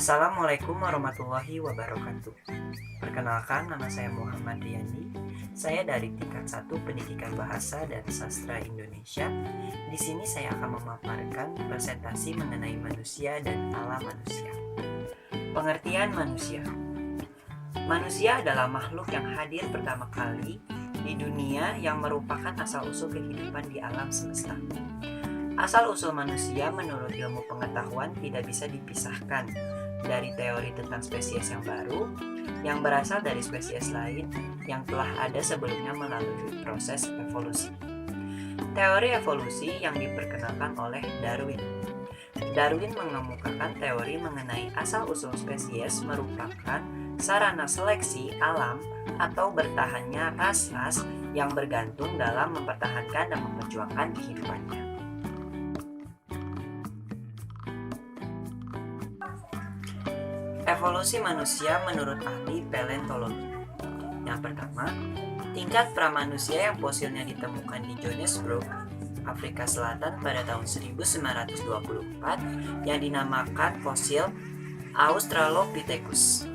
Assalamualaikum warahmatullahi wabarakatuh. Perkenalkan, nama saya Muhammad Riyandi. Saya dari tingkat 1 Pendidikan Bahasa dan Sastra Indonesia. Di sini saya akan memaparkan presentasi mengenai manusia dan alam manusia. Pengertian manusia. Manusia adalah makhluk yang hadir pertama kali di dunia yang merupakan asal-usul kehidupan di alam semesta. Asal-usul manusia menurut ilmu pengetahuan tidak bisa dipisahkan dari teori tentang spesies yang baru yang berasal dari spesies lain yang telah ada sebelumnya melalui proses evolusi. Teori evolusi yang diperkenalkan oleh Darwin. Darwin mengemukakan teori mengenai asal-usul spesies merupakan sarana seleksi alam atau bertahannya ras-ras yang bergantung dalam mempertahankan dan memperjuangkan kehidupannya. Evolusi manusia menurut ahli paleontologi. Yang pertama, tingkat pramanusia yang fosilnya ditemukan di Johannesburg, Afrika Selatan pada tahun 1924 yang dinamakan fosil Australopithecus.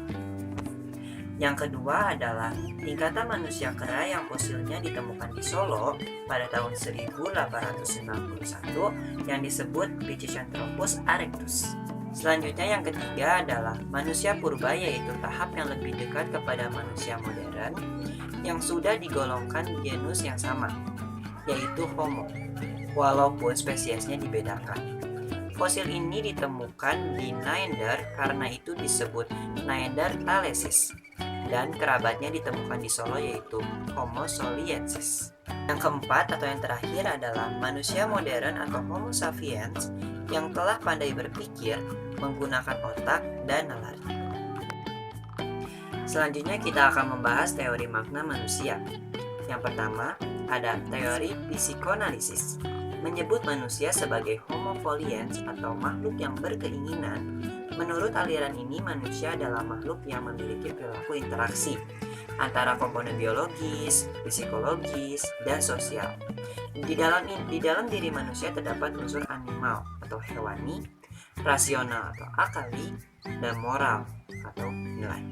Yang kedua adalah tingkatan manusia kera yang fosilnya ditemukan di Solo pada tahun 1891 yang disebut Pithecanthropus erectus. Selanjutnya yang ketiga adalah manusia purba, yaitu tahap yang lebih dekat kepada manusia modern yang sudah digolongkan genus yang sama, yaitu Homo, walaupun spesiesnya dibedakan. Fosil ini ditemukan di Neander, karena itu disebut Neanderthalensis, dan kerabatnya ditemukan di Solo, yaitu Homo soliensis. Yang keempat atau yang terakhir adalah manusia modern atau Homo sapiens yang telah pandai berpikir, menggunakan otak dan nalar. Selanjutnya kita akan membahas teori makna manusia. Yang pertama, ada teori psikoanalisis, menyebut manusia sebagai homo foliens atau makhluk yang berkeinginan. Menurut aliran ini, manusia adalah makhluk yang memiliki perilaku interaksi antara komponen biologis, psikologis, dan sosial. Di dalam diri manusia terdapat unsur animal atau hewani, rasional atau akali, dan moral atau nilai.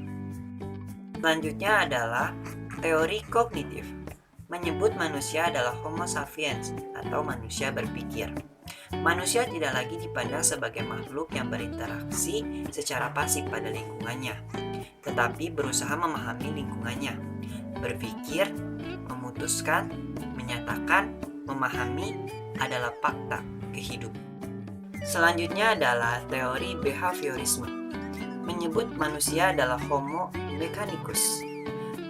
Selanjutnya adalah teori kognitif, menyebut manusia adalah homo sapiens atau manusia berpikir. Manusia tidak lagi dipandang sebagai makhluk yang berinteraksi secara pasif pada lingkungannya, tetapi berusaha memahami lingkungannya, berpikir, memutuskan, menyatakan, memahami adalah fakta kehidupan. Selanjutnya adalah teori behaviorisme, menyebut manusia adalah homo mechanicus,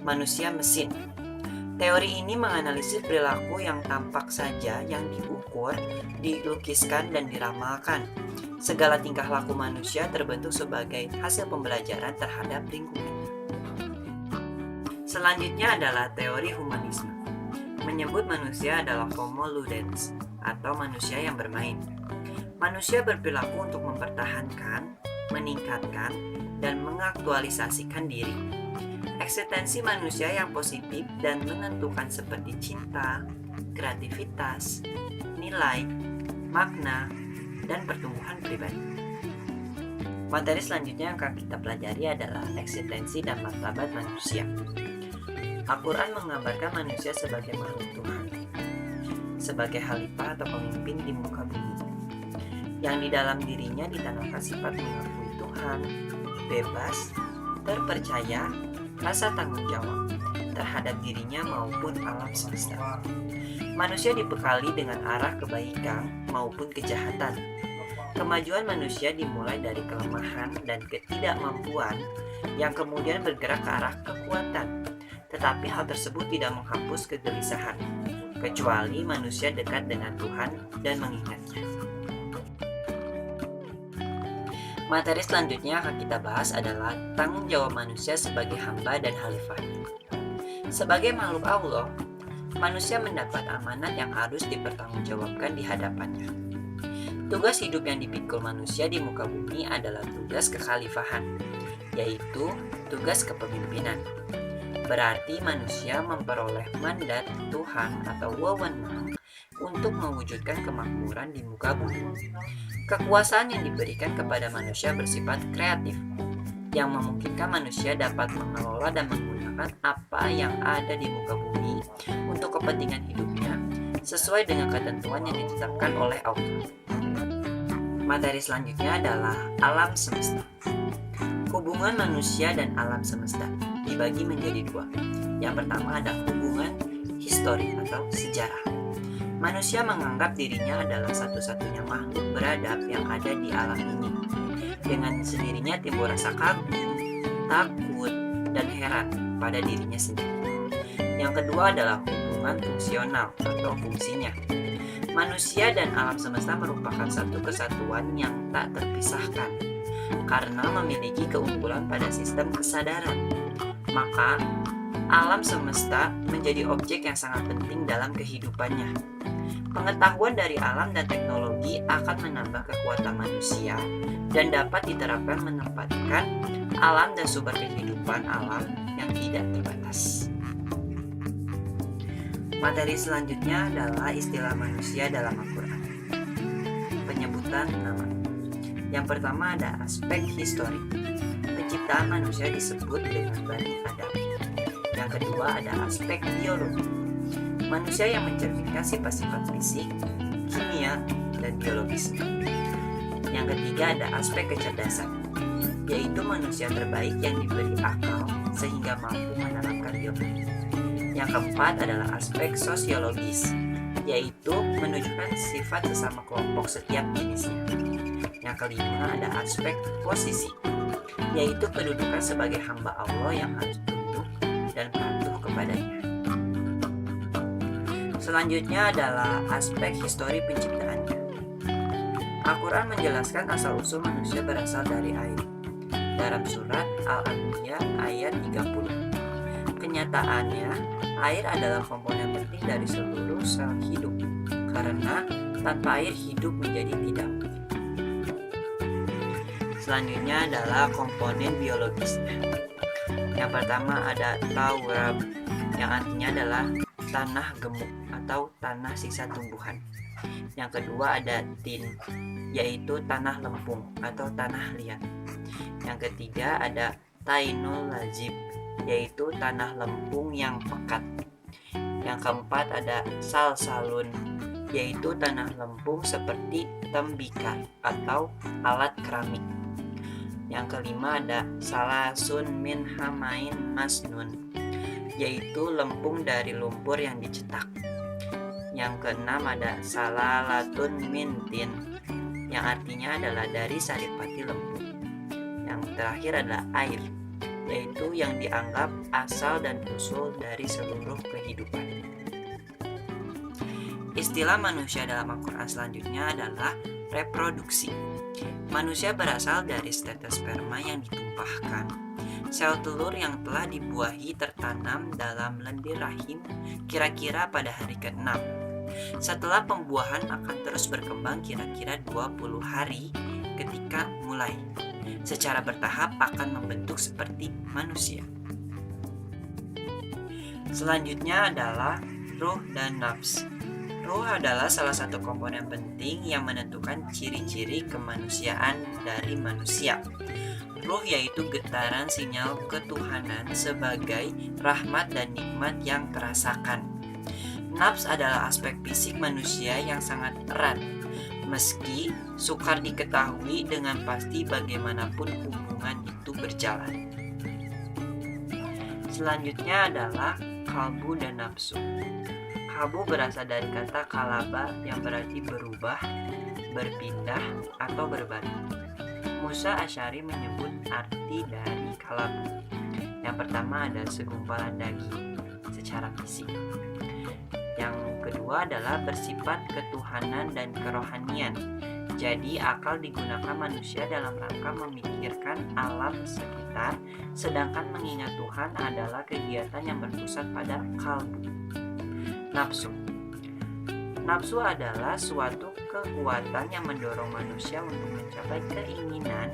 manusia mesin. Teori ini menganalisis perilaku yang tampak saja, yang diukur, dilukiskan, dan diramalkan. Segala tingkah laku manusia terbentuk sebagai hasil pembelajaran terhadap lingkungan. Selanjutnya adalah teori humanisme, menyebut manusia adalah homo ludens atau manusia yang bermain. Manusia berperilaku untuk mempertahankan, meningkatkan, dan mengaktualisasikan diri. Eksistensi manusia yang positif dan menentukan seperti cinta, kreativitas, nilai, makna, dan pertumbuhan pribadi. Materi selanjutnya yang akan kita pelajari adalah eksistensi dan martabat manusia. Al-Quran menggambarkan manusia sebagai makhluk Tuhan, sebagai khalifah atau pemimpin di muka bumi, yang di dalam dirinya ditanamkan sifat mengakui Tuhan, bebas, terpercaya, rasa tanggung jawab terhadap dirinya maupun alam semesta. Manusia dibekali dengan arah kebaikan maupun kejahatan. Kemajuan manusia dimulai dari kelemahan dan ketidakmampuan yang kemudian bergerak ke arah kekuatan. Tetapi hal tersebut tidak menghapus kegelisahan, kecuali manusia dekat dengan Tuhan dan mengingatnya. Materi selanjutnya akan kita bahas adalah tanggung jawab manusia sebagai hamba dan khalifahnya. Sebagai makhluk Allah, manusia mendapat amanat yang harus dipertanggungjawabkan di hadapannya. Tugas hidup yang dipikul manusia di muka bumi adalah tugas kekhalifahan, yaitu tugas kepemimpinan. Berarti manusia memperoleh mandat Tuhan atau wewenang untuk mewujudkan kemakmuran di muka bumi. Kekuasaan yang diberikan kepada manusia bersifat kreatif, yang memungkinkan manusia dapat mengelola dan menggunakan apa yang ada di muka bumi untuk kepentingan hidupnya sesuai dengan ketentuan yang ditetapkan oleh Allah. Materi selanjutnya adalah alam semesta. Hubungan manusia dan alam semesta dibagi menjadi dua. Yang pertama ada hubungan histori atau sejarah. Manusia menganggap dirinya adalah satu-satunya makhluk beradab yang ada di alam ini. Dengan sendirinya timbul rasa kagum, takut, dan heran pada dirinya sendiri. Yang kedua adalah hubungan fungsional atau fungsinya. Manusia dan alam semesta merupakan satu kesatuan yang tak terpisahkan karena memiliki keunggulan pada sistem kesadaran. Maka, alam semesta menjadi objek yang sangat penting dalam kehidupannya. Pengetahuan dari alam dan teknologi akan menambah kekuatan manusia dan dapat diterapkan menempatkan alam dan sumber kehidupan alam yang tidak terbatas. Materi selanjutnya adalah istilah manusia dalam Al-Quran. Penyebutan nama. Yang pertama ada aspek histori. Penciptaan manusia disebut dengan Bani Adam. Yang kedua ada aspek biologi. Manusia yang mencerminkan sifat-sifat fisik, kimia, dan biologisnya. Yang ketiga ada aspek kecerdasan, yaitu manusia terbaik yang diberi akal sehingga mampu menerapkan ilmu. Yang keempat adalah aspek sosiologis, yaitu menunjukkan sifat sesama kelompok setiap jenisnya. Yang kelima ada aspek posisi, yaitu kedudukan sebagai hamba Allah yang harus tunduk dan patuh kepadanya. Selanjutnya adalah aspek histori penciptaannya. Al-Quran menjelaskan asal-usul manusia berasal dari air. Dalam surat Al-Anbiya ayat 30. Kenyataannya, air adalah komponen penting dari seluruh sel hidup, karena tanpa air hidup menjadi tidak mungkin. Selanjutnya adalah komponen biologisnya. Yang pertama ada taurab, yang artinya adalah tanah gemuk atau tanah sisa tumbuhan. Yang kedua ada tin, yaitu tanah lempung atau tanah liat. Yang ketiga ada tainul lazib, yaitu tanah lempung yang pekat. Yang keempat ada salsalun, yaitu tanah lempung seperti tembikar atau alat keramik. Yang kelima ada salasun min hamain masnun, yaitu lempung dari lumpur yang dicetak. Yang keenam ada salalatun min tin, yang artinya adalah dari saripati lempung. Yang terakhir adalah air, yaitu yang dianggap asal dan usul dari seluruh kehidupan. Istilah manusia dalam Al-Quran selanjutnya adalah reproduksi. Manusia berasal dari tetes sperma yang ditumpahkan. Sel telur yang telah dibuahi tertanam dalam lendir rahim kira-kira pada hari ke-6. Setelah pembuahan akan terus berkembang kira-kira 20 hari ketika mulai. Secara bertahap akan membentuk seperti manusia. Selanjutnya adalah ruh dan nafs. Ruh adalah salah satu komponen penting yang menentukan ciri-ciri kemanusiaan dari manusia. Ruh yaitu getaran sinyal ketuhanan sebagai rahmat dan nikmat yang terasakan. Nafs adalah aspek fisik manusia yang sangat erat, meski sukar diketahui dengan pasti bagaimanapun hubungan itu berjalan. Selanjutnya adalah kalbu dan nafsu. Kalbu berasal dari kata kalaba yang berarti berubah, berpindah, atau berbalik. Musa Asy'ari menyebut arti dari kalbu. Yang pertama ada segumpalan daging secara fisik. Yang kedua adalah bersifat ketuhanan dan kerohanian. Jadi akal digunakan manusia dalam rangka memikirkan alam sekitar, sedangkan mengingat Tuhan adalah kegiatan yang berpusat pada kalbu. Nafsu. Nafsu adalah suatu kekuatan yang mendorong manusia untuk mencapai keinginan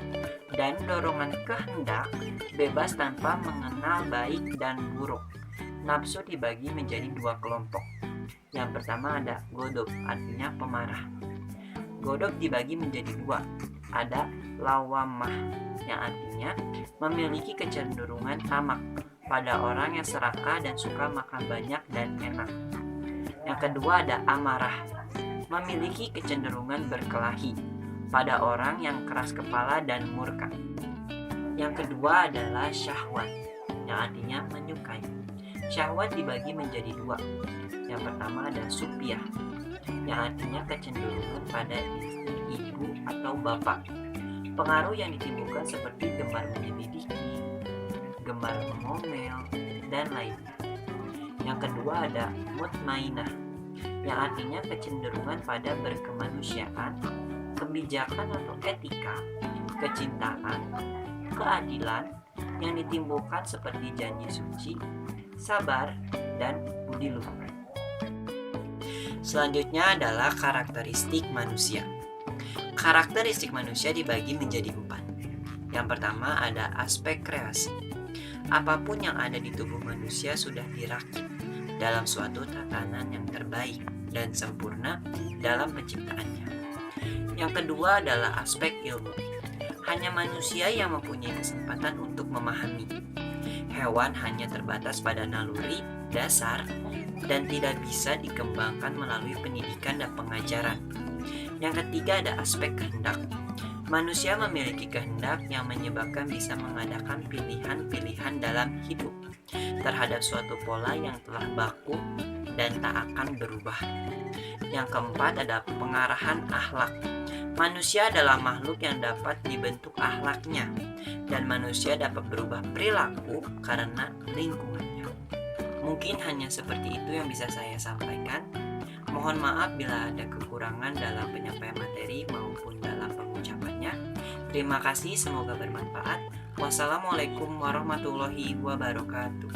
dan dorongan kehendak bebas tanpa mengenal baik dan buruk. Nafsu dibagi menjadi dua kelompok. Yang pertama ada godok, artinya pemarah. Godok dibagi menjadi dua. Ada lawamah, yang artinya memiliki kecenderungan tamak pada orang yang serakah dan suka makan banyak dan enak. Yang kedua ada amarah, memiliki kecenderungan berkelahi pada orang yang keras kepala dan murka. Yang kedua adalah syahwat, yang artinya menyukai. Syahwat dibagi menjadi dua. Yang pertama ada supiah, yang artinya kecenderungan pada istri, ibu, atau bapak. Pengaruh yang ditimbulkan seperti gemar menyelidiki, gemar mengomel, dan lainnya. Yang kedua ada mutmainah, yang artinya kecenderungan pada berkemanusiaan, kebijakan atau etika, kecintaan, keadilan yang ditimbulkan seperti janji suci, sabar, dan budi luhur. Selanjutnya adalah karakteristik manusia. Karakteristik manusia dibagi menjadi 4. Yang pertama ada aspek kreasi. Apapun yang ada di tubuh manusia sudah dirakit dalam suatu tatanan yang terbaik dan sempurna dalam penciptaannya. Yang kedua adalah aspek ilmu. Hanya manusia yang mempunyai kesempatan untuk memahami. Hewan hanya terbatas pada naluri dasar dan tidak bisa dikembangkan melalui pendidikan dan pengajaran. Yang ketiga ada aspek kehendak. Manusia memiliki kehendak yang menyebabkan bisa mengadakan pilihan-pilihan dalam hidup terhadap suatu pola yang telah baku dan tak akan berubah. Yang keempat ada pengarahan akhlak. Manusia adalah makhluk yang dapat dibentuk akhlaknya, dan manusia dapat berubah perilaku karena lingkungannya. Mungkin hanya seperti itu yang bisa saya sampaikan. Mohon maaf bila ada kekurangan dalam penyampaian materi maupun dalam pengucapannya. Terima kasih, semoga bermanfaat. Wassalamualaikum warahmatullahi wabarakatuh.